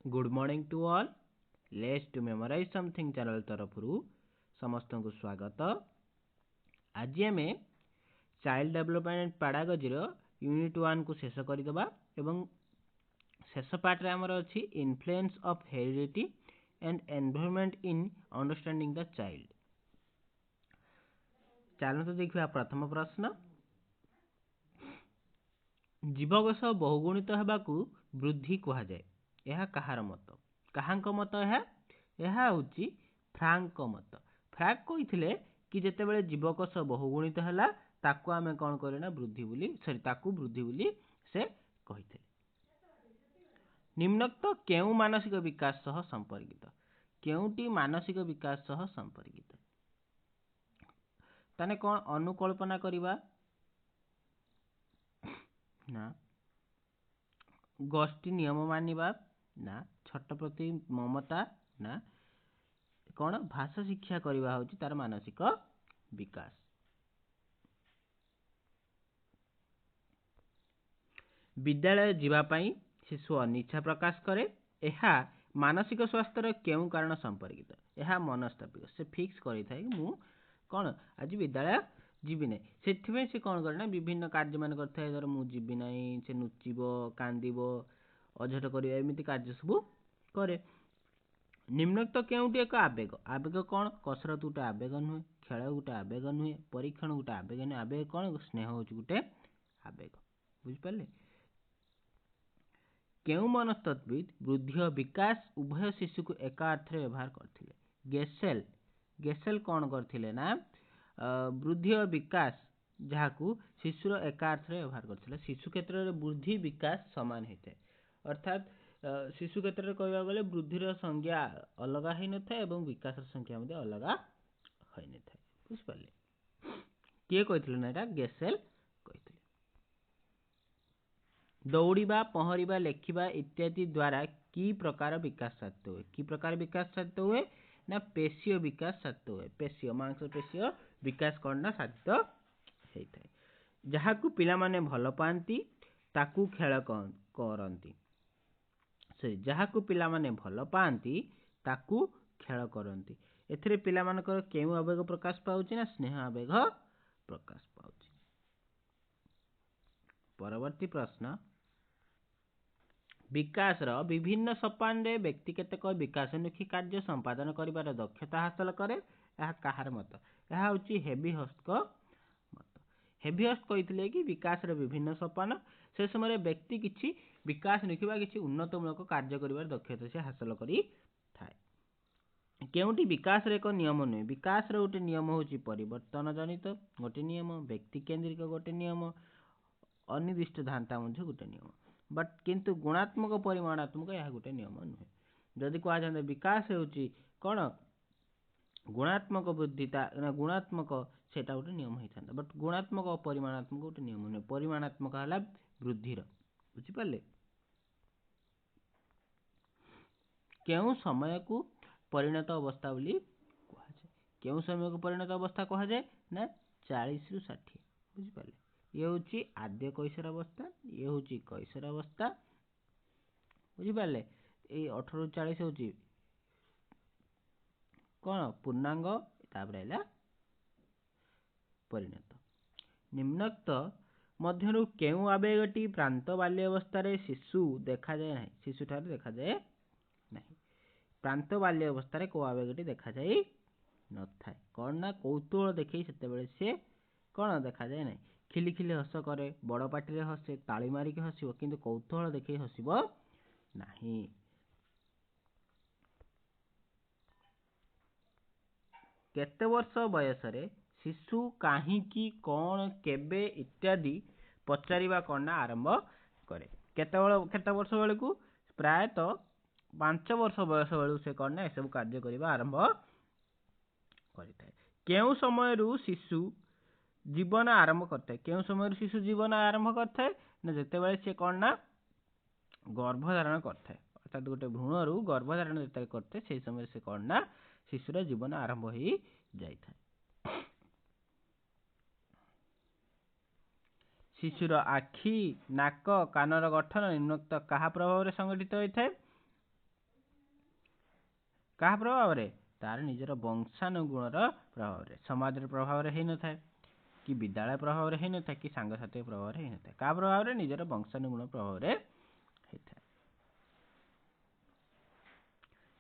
Good morning to all. Let's to memorise something channel तरफरु समस्त को स्वागत। आज आम चाइल्ड डेवलपमेंट पैडागोजी यूनिट 1 को शेष करदे एवं शेष पार्ट रे हमर अछि influence of heredity and environment in understanding the child. चलो तो देखिए प्रथम प्रश्न, जीवकोश बहुगुणित होगाकू वृद्धि कहा जाए। यह कहार मत? कहांक मत? यह हूँ फ्रांक मत। फ्रांक कही कि जितेबाला जीवकोश बहुगुणित है ताकू आमे कौन करना वृद्धि बोली ताकू वृद्धि बोली से कही। निम्नोक्त केउ मानसिक विकास सह संपर्कित? केउटी मानसिक विकास सह संपर्कित? ताने कौन अनुकल्पना करिबा ना, गोष्ठी नियम मानिबा ना, छट प्रति ममता ना, कौन भाषा शिक्षा करवा होची तार मानसिक विकास। विद्यालय जीवापाई शिशु अनिच्छा प्रकाश करे, यह मानसिक स्वास्थ्यर केउ कारण संपर्कित? यह मनस्तात्विक। से फिक्स करें मु कौन आज विद्यालय जीवी ना, से कौन करना विभिन्न कार्य मान कर मु जीवी ना, से नुचिब कांदिब अझट कर एमती कार्य सब करे। निम्नोक्त केउटी एक आवेग? आवेग कौन? कसरत गोटे आवेग नुहे, खेल गोटे आवेग नुहे, परीक्षण गोटे आवेग नुहे। आवेग कौन? स्नेह हूँ गोटे आवेग। बुझिपारे? केउ मनस्तत्विद वृद्धि और विकास उभय शिशु को एका अर्थ व्यवहार करथिले? गेसेल। गेसेल कौन करथिले ना वृद्धि और विकास जहाकू शिशुर एका अर्थ व्यवहार करथिले। शिशु क्षेत्र में वृद्धि विकास समान होता है, अर्थात शिशु क्षेत्र में कहवा गले वृद्धिर संज्ञा अलग हो न था एवं विकास संख्या अलग हो न था। बुझिपारे? किए कहथिले ना एटा? गेसेल कहथिले। दौड़िबा पहरिबा लेखिबा इत्यादि द्वारा की प्रकार विकास साधित हुए? की प्रकार विकास साधित हुए ना पेशीय विकास साधित हुए। पेशीय मांसपेशीय विकास करना साधित होता है। जहाकू पिला माने भल पाती ताकू खेल करती। से जहाकू पिला माने भल पाती ताकू खेल करती। एथिरे पिला मानकर केउ आवेग प्रकाश पाउछि ना स्नेह आवेग प्रकाश पाउछि। परवर्ती प्रश्न, विकास विभिन्न सोपान रे व्यक्ति केतक विकासोन्मुखी कार्य संपादन करिवार दक्षता हासिल करे। यह कहार मत? यह हूँ हेविहस्ट मत। हेविहस्ट कही कि विकास विभिन्न सोपान से समय व्यक्ति किसी विकासमुखी किसी उन्नतमूलक कार्य करिवार दक्षता से हासिल करि थाए। केउटी विकास एक नियम नुहे। विकास गोटे नियम हूँ परिवर्तन जनित गोटे नियम, व्यक्ति केन्द्रिक गोटे नियम, अनिर्दिष्ट धांता गोटे नियम। बट किंतु गुणात्मक परिमाणात्मक यह गोटे नियम नुहे। जदि कह विकास होची कौन गुणात्मक वृद्धिता गुणात्मक सेटा गोटे नियम होता, बट गुणात्मक और परिमाणात्मक गोटे नियम नुहे। परिमाणात्मक है वृद्धिर। बुझिपारे? केउ समय को परिणत अवस्था बोली कहुए? केउ समय को परिणत अवस्था कह जाए ना 40 रु 60। बुझिपारे? ये हूँ आद्य कैशोर अवस्था, ये हूँ कैशोर अवस्था। बुझिपारे? ये 18 रु 40 हूँ कौन पूर्णांग, तापर परिणत। निम्नोक्त मध्यरु केउ आवेगटी प्रांत बाल्य अवस्था शिशु देखा जाए ना? शिशु ठारे देखा जाए नहीं। प्रांत बाल्य अवस्था को आवेगटी देखा जाए न थाए। कौन ना कौतूहल देखी से कौन देखा जाए ना? खिली खिली हस करे, बड़ पाटी हसे, ताली मारिक हसब, किंतु कौतूहल देखी हसब नहीं। केते वर्ष बयस रे शिशु काहींकी कौन केबे इत्यादि पचारिबा करना आरंभ करे? केते वर्ष बेले को? प्रायतः 5 वर्ष बयस बेलू से करना एसबू कार्य करने आरंभ करें। केउ समय शिशु जीवन आरंभ करता है? केउ समय शिशु जीवन आरंभ करता है ना जिते सी कौन ना गर्भधारण करता है, अर्थात गोटे भ्रूण गर्भधारण जिते करते से समय से कौन ना शिशुर जीवन आरंभ हो जाए। शिशुर आखि नाक कानर गठन निम्नोक्त कहा प्रभाव संगठित होता है? क्या प्रभाव में तार निजर वंशानुगुणर प्रभाव में समाज प्रभाव हो न था कि विद्यालय प्रभाव हो न था कि सांगसाथी प्रभाव हो न था क्या प्रभाव में निजर वंशानुगुण प्रभाव में होता है।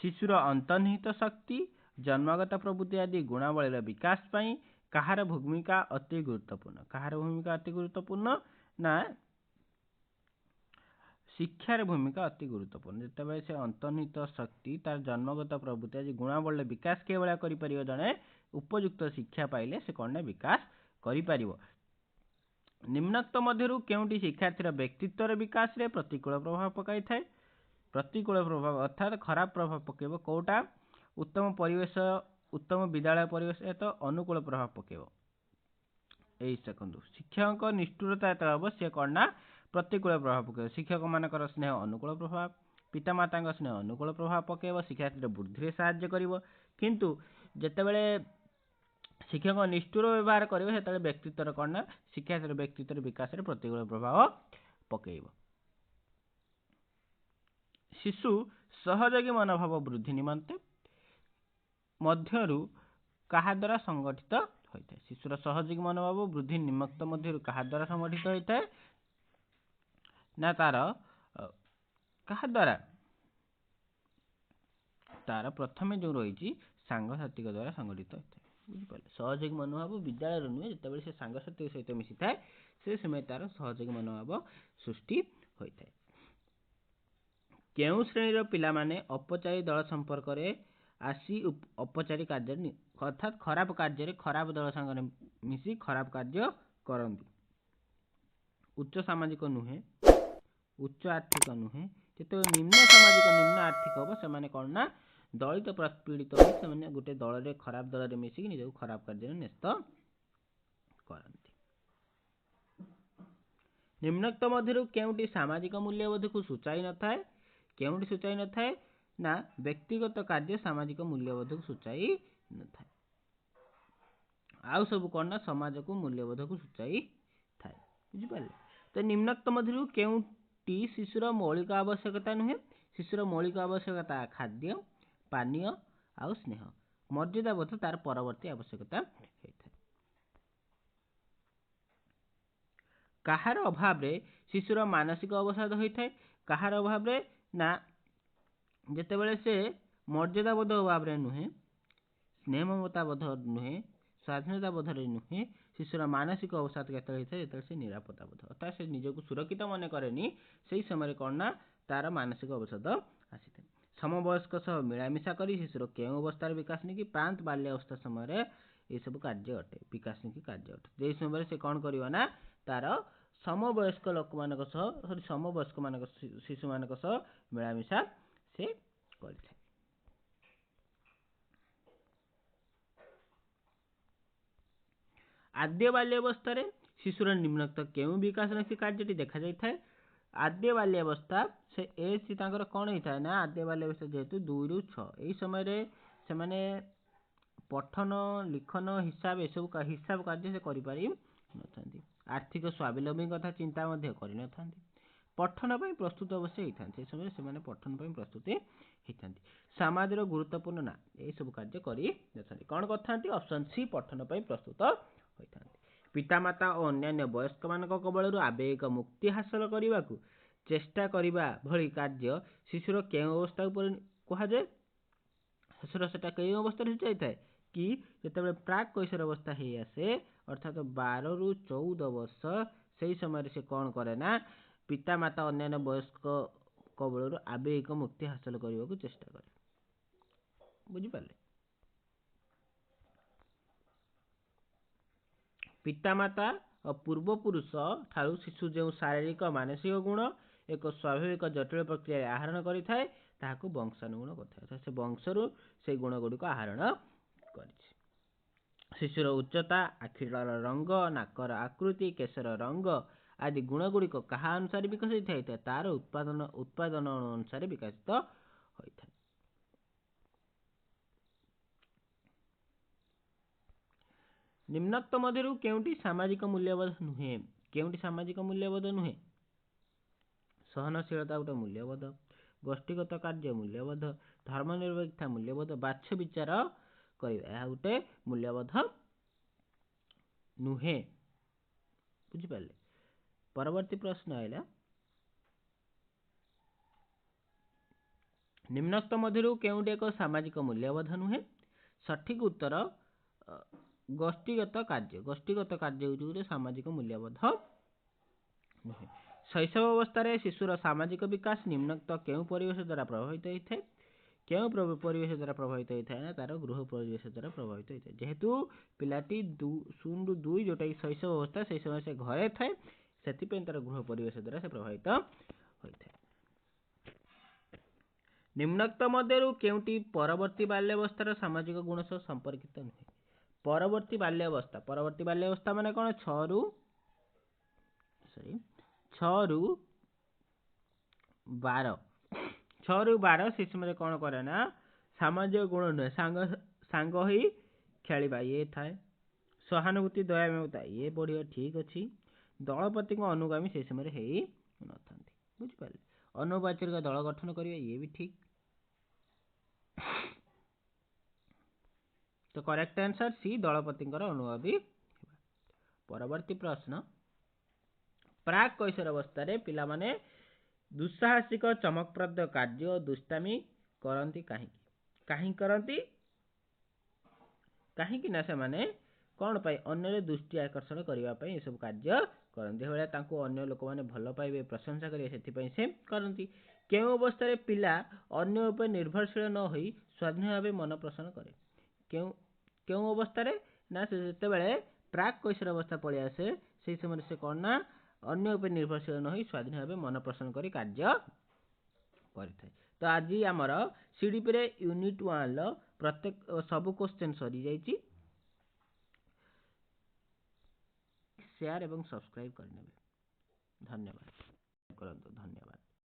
शिशुर अंतर्निहित शक्ति जन्मगत प्रवृत्ति आदि गुणावलीर विकास पाई कहार भूमिका अति गुरुत्वपूर्ण कहार भूमिका अति गुरुत्वपूर्ण ना शिक्षार भूमिका अति गुरुत्वपूर्ण जिते से अंतर्निहित शक्ति तार जन्मगत प्रवृत्ति आज गुणावली विकास के भाया कर जड़े उपयुक्त शिक्षा पाइले से कौन विकास कर निम्नोक्त मध्य केउटी शिक्षार्थी व्यक्तित्व विकास रे प्रतिकूल प्रभाव पकाई थाए प्रतिकूल प्रभाव अर्थात खराब प्रभाव पकेब कौटा उत्तम परिवेश उत्तम विद्यालय परिवेश तो अनुकूल प्रभाव पकेब यही देखो शिक्षक निष्ठुरता हम सी कौन ना प्रतिकूल प्रभाव पकेब शिक्षक मानकर स्नेह अनुकूल प्रभाव पितामाता स्नेह अनुकूल प्रभाव पकेब शिक्षार्थी बुद्धि साहाय्य कर किंतु जितेबले शिक्षक निष्ठुर व्यवहार करेंगे से व्यक्तित्व कौन ना शिक्षार्थी व्यक्तित्व विकास में प्रतिकूल प्रभाव पकेब। शिशु सहयोगी मनोभाव वृद्धि निमंते मध्यरु कहा द्वारा संगठित होता है शिशुर सहयोगी मनोभाव वृद्धि निमित्त मध्यरु कहा द्वारा संगठित होता है ना तार कहा द्वारा तार प्रथम जो रही सांगसाथी द्वारा संगठित होता है बुझिपारे सहयोगी मनोभाव विद्यालय नुहे जिते से सांगसाथी सहित मिसी थाए से समय तार सहयोगी मनोभाव सृष्टि होता है। केउ श्रेणीर पिला माने औपचारिक दल संपर्क आसी औपचारिक कार्य अर्थात खराब कार्य खराब दल संगे मिसी खराब कार्य करती उच्च सामाजिक नुहे उच्च आर्थिक नुहे जो निम्न सामाजिक निम्न आर्थिक हम से कौन ना दलित पीड़ित हो गोटे दल में खराब दल में मिसिक निज खराब कार्य न्यस्त करती। निम्नोक्त मध्य केउटी सामाजिक मूल्यबोध को सूचाई न थाए केउटी सूचाई न थाए ना व्यक्तिगत कार्य सामाजिक मूल्यबोध को सूचाई न थाए आउ सब कौन ना समाज को मूल्यबोध को सूचाई थाए बुझिपारे। तो निम्नोक्त मध्य केउटी शिशुर मौलिक आवश्यकता नुहे शिशुर मौलिक आवश्यकता खाद्य पानीय आउ स्नेह मर्यादा बोध तार परवर्ती आवश्यकता होता है। कहार अभाव रे शिशुर मानसिक अवसाद होता है कहार अभाव रे ना जितेबाला से मर्यादा बोध अभाव रे नुहे स्नेह ममता बोध नुहे स्वाधीनता बोध नुहे शिशुर मानसिक अवसाद होता है से निरापत्ता बोध अर्थात से निजक सुरक्षित मन करे से समय कौन ना तार मानसिक अवसाद आसी था। समवयस्क सह मिलामिशा कर शिशुर केउं अवस्थार विकास नहीं कि प्रांत बाल्यावस्था समय ये सब कार्य अटे विकास नहीं कि कार्य अटे जे समय से कौन करना ना तार समवयस्क लोक मान समवयस्क मान शिशु मान मिलामिशा से करिଥାଏ। आद्य बाल्यावस्था शिशुर निम्नोक्त केउं विकासनशील कार्य देखा जाए आद्य बाल्यावस्था से एज कौन होता है ना आद्य बाल्यावस्था जेहेतु 2 ରୁ 6 यही समय से माने पठन लिखन हिसाब एसबू हिसाब कार्य से करि नथांती आर्थिक स्वावलंबी कथा चिंता कर पठन पर प्रस्तुत अवश्य होता है समय से पठन पर प्रस्तुति होता है समाज गुरुत्वपूर्ण ना यही सब कार्य कर कौन करते ऑप्शन सी पठन पर प्रस्तुत होता है। पितामाता और अन्य वयस्क मान कबल आवेगिक मुक्ति हासिल करने को चेष्टा करने भली कार्य शिशुर केउं अवस्था कहुए शिशुर से कई अवस्था सूचाई कि जिते प्राक कैशोर अवस्था हो आसे अर्थात 12 ରୁ 14 वर्ष से समय से कौन करे ना पितामाता अन्य वयस्क कबल आवेगिक मुक्ति हासिल करने को चेष्टा करे बुझिपारे। पितामाता और पूर्वपुरुष ठारू शिशु जो शारीरिक मानसिक गुण एक स्वाभाविक जटिल प्रक्रिया आहरण करें वंशानुगुण कथा से वंशरू से गुण गुड़िक आहरण कर शिशुर उच्चता आखिर रंग नाकर आकृति केशर रंग आदि गुण गुड़िक क्या अनुसार विकसित होता है तार उत्पादन अनुसार विकसित होता है। निम्नोक्त मध्य केउटी सामाजिक मूल्यबोध नुहे केउटी सामाजिक मूल्यबोध नुहे सहनशीलता गोटे मूल्यबोध ଗୋଷ୍ଠୀଗତ କାର୍ଯ୍ୟ ମୂଲ୍ୟବୋଧ, ଧର୍ମନିରପେକ୍ଷତା ମୂଲ୍ୟବୋଧ, ବାଛ ବିଚାର କରିବା ଏହା ଗୋଟେ ମୂଲ୍ୟବୋଧ ନୁହେଁ। ବୁଝିପାରିଲେ? ପରବର୍ତ୍ତୀ ପ୍ରଶ୍ନ ଆଇଲା, ନିମ୍ନୋକ୍ତ ମଧ୍ୟରୁ କେଉଁଟି ଏକ ସାମାଜିକ ମୂଲ୍ୟବୋଧ ନୁହେଁ? ସଠିକ ଉତ୍ତର ଗୋଷ୍ଠୀଗତ କାର୍ଯ୍ୟ। ଗୋଷ୍ଠୀଗତ କାର୍ଯ୍ୟ ହେଉଛି ଗୋଟେ ସାମାଜିକ ମୂଲ୍ୟବୋଧ ନୁହେଁ। ଶୈଶବ ଅବସ୍ଥାରେ ଶିଶୁର ସାମାଜିକ ବିକାଶ ନିମ୍ନୋକ୍ତ କେଉଁ ପରିବେଶ ଦ୍ୱାରା ପ୍ରଭାବିତ ହୋଇଥାଏ? କେଉଁ ପରିବେଶ ଦ୍ୱାରା ପ୍ରଭାବିତ ହୋଇଥାଏ ନା ତାର ଗୃହ ପରିବେଶ ଦ୍ୱାରା ପ୍ରଭାବିତ ହୋଇଥାଏ। ଯେହେତୁ ପିଲାଟି 0 ରୁ 2 ଯୋଉଟାକି ଶୈଶବ ଅବସ୍ଥା, ସେହି ସମୟରେ ସେ ଘରେ ଥାଏ, ସେଥିପାଇଁ ତାର ଗୃହ ପରିବେଶ ଦ୍ୱାରା ସେ ପ୍ରଭାବିତ ହୋଇଥାଏ। ନିମ୍ନୋକ୍ତ ମଧ୍ୟରୁ କେଉଁଟି ପରବର୍ତ୍ତୀ ବାଲ୍ୟାବସ୍ଥାର ସାମାଜିକ ଗୁଣ ସହ ସମ୍ପର୍କିତ ନୁହେଁ? ପରବର୍ତ୍ତୀ ବାଲ୍ୟାବସ୍ଥା ମାନେ କ'ଣ? 6 ରୁ 12 ସେ ସମୟରେ କ'ଣ କରେ ନା ସାମାଜିକ ଗୁଣ ନୁହେଁ, ସାଙ୍ଗ ହୋଇ ଖେଳିବା ଇଏ ଥାଏ। ସହାନୁଭୂତି, ଦୟା, ମମତା ଇଏ ବଢ଼ିବ, ଠିକ ଅଛି। ଦଳପତିଙ୍କ ଅନୁଗାମୀ ସେ ସମୟରେ ହେଇ ନଥାନ୍ତି। ବୁଝିପାରିଲେ? ଅନୁବାଚରିକ ଦଳ ଗଠନ କରିବା ଇଏ ବି ଠିକ। ତ କରେକ୍ଟ ଆନ୍ସର ସି, ଦଳପତିଙ୍କର ଅନୁଗାମୀ। ପରବର୍ତ୍ତୀ ପ୍ରଶ୍ନ, ପ୍ରାକ୍ କୈଶୋର ଅବସ୍ଥାରେ ପିଲାମାନେ ଦୁଃସାହସିକ ଚମକପ୍ରଦ କାର୍ଯ୍ୟ ଓ ଦୁଷ୍ଟାମି କରନ୍ତି କାହିଁକି? କାହିଁକି ନା ସେମାନେ କ'ଣ ପାଇଁ? ଅନ୍ୟର ଦୃଷ୍ଟି ଆକର୍ଷଣ କରିବା ପାଇଁ ଏସବୁ କାର୍ଯ୍ୟ କରନ୍ତି। ଏଭଳିଆ ତାଙ୍କୁ ଅନ୍ୟ ଲୋକମାନେ ଭଲ ପାଇବେ, ପ୍ରଶଂସା କରିବେ, ସେଥିପାଇଁ ସେ କରନ୍ତି। କେଉଁ ଅବସ୍ଥାରେ ପିଲା ଅନ୍ୟ ଉପରେ ନିର୍ଭରଶୀଳ ନ ହୋଇ ସ୍ୱାଧୀନ ଭାବେ ମନ ପସନ୍ଦ କରେ? କେଉଁ ଅବସ୍ଥାରେ ନା ସେ ଯେତେବେଳେ ପ୍ରାକ୍ କୈଶୋର ଅବସ୍ଥା ପଳେଇ ଆସେ, ସେହି ସମୟରେ ସେ କ'ଣ ନା ଅନ୍ୟ ଉପରେ ନିର୍ଭରଶୀଳ ନ ହୋଇ ସ୍ୱାଧୀନ ଭାବେ ମନ ପସନ୍ଦ କରି କାର୍ଯ୍ୟ କରିଥାଏ। ତ ଆଜି ଆମର ସିଡିପିରେ ୟୁନିଟ୍ 1 ର ସବୁ କ୍ୱେଶ୍ଚନ ସରିଯାଇଛି। ସେୟାର ଏବଂ ସବସ୍କ୍ରାଇବ କରିନେବେ। ଧନ୍ୟବାଦ।